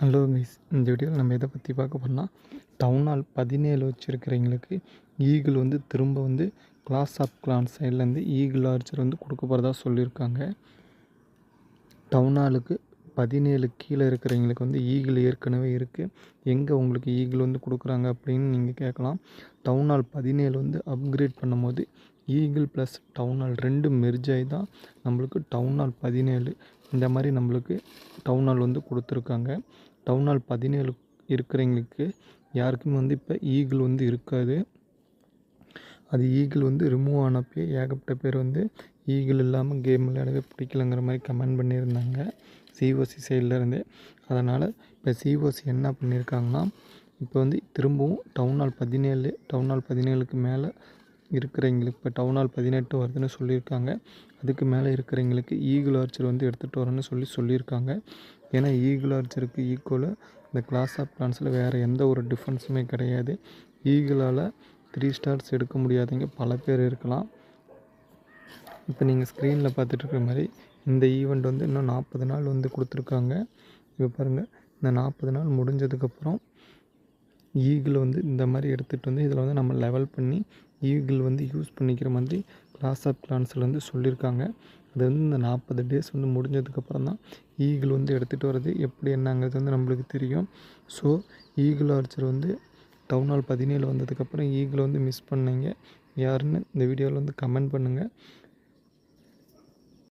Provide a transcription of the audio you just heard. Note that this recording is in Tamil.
ஹலோ கைஸ், இந்த வீடியோவில் நம்ம எதை பற்றி பார்க்க போகிறோம்னா, டவுன் ஹால் 17 வச்சுருக்கிறவங்களுக்கு ஈகிள் வந்து திரும்ப வந்து கிளாஸ் ஆஃப் கிளான்ஸ் சைட்லேருந்து ஈகிள் ஆர்ச்சர் வந்து கொடுக்க போகிறதா சொல்லியிருக்காங்க. டவுன் ஹாலுக்கு 17 கீழே இருக்கிறவங்களுக்கு வந்து ஈகிள் ஏற்கனவே இருக்குது. எங்கே உங்களுக்கு ஈகிள் வந்து கொடுக்குறாங்க அப்படின்னு நீங்கள் கேட்கலாம். டவுன் ஹால் 17 வந்து அப்கிரேட் பண்ணும்போது eagle plus town hall 2 merge ஆகி தான் நம்மளுக்கு டவுன் ஹால் 17 இந்த மாதிரி நம்மளுக்கு டவுன் ஹால் வந்து கொடுத்துருக்காங்க. டவுன் ஹால் 17 இருக்கிறவங்களுக்கு யாருக்குமே வந்து இப்போ ஈகிள் வந்து இருக்காது. அது ஈகிள் வந்து ரிமூவ் ஆனப்போ ஏகப்பட்ட பேர் வந்து ஈகிள் இல்லாமல் கேம் விளையாடவே பிடிக்கலங்கிற மாதிரி கமெண்ட் பண்ணியிருந்தாங்க சிஓசி சைட்லேருந்து. அதனால் இப்போ சிஓசி என்ன பண்ணியிருக்காங்கன்னா, இப்போ வந்து திரும்பவும் டவுன் ஹால் 17க்கு மேலே இருக்கிறவங்களுக்கு இப்போ டவுன் ஹால் 18 வருதுன்னு சொல்லியிருக்காங்க. அதுக்கு மேலே இருக்கிறவங்களுக்கு ஈகிள் ஆர்ச்சர் வந்து எடுத்துகிட்டு வரேன்னு சொல்லியிருக்காங்க. ஏன்னா ஈகிள் ஆர்ச்சருக்கு ஈக்குவலாக இந்த கிளாஸ் ஆஃப் கிளான்ஸில் வேறு எந்த ஒரு டிஃப்ரென்ஸுமே கிடையாது. ஈகிளால் 3 ஸ்டார்ஸ் எடுக்க முடியாதவங்க பல பேர் இருக்கலாம். இப்போ நீங்கள் ஸ்க்ரீனில் பார்த்துட்ருக்கிற மாதிரி இந்த ஈவெண்ட் வந்து இன்னும் 40 நாள் வந்து கொடுத்துருக்காங்க. இப்போ பாருங்கள், இந்த 40 நாள் முடிஞ்சதுக்கப்புறம் ஈகிள் வந்து இந்த மாதிரி எடுத்துகிட்டு வந்து இதில் வந்து நம்ம லெவல் பண்ணி ஈகிள் வந்து யூஸ் பண்ணிக்கிற மாதிரி கிளாஸ் ஆஃப் கிளான்ஸில் வந்து சொல்லியிருக்காங்க. அது வந்து இந்த 40 டேஸ் வந்து முடிஞ்சதுக்கப்புறம் தான் ஈகிள் வந்து எடுத்துகிட்டு வர்றது எப்படி என்னங்கிறது வந்து நம்மளுக்கு தெரியும். ஸோ ஈகிள் ஆர்ச்சர் வந்து டவுன் ஹால் 17 வந்ததுக்கப்புறம் ஈகிள் வந்து மிஸ் பண்ணீங்க யாருன்னு இந்த வீடியோவில் வந்து கமெண்ட் பண்ணுங்கள்.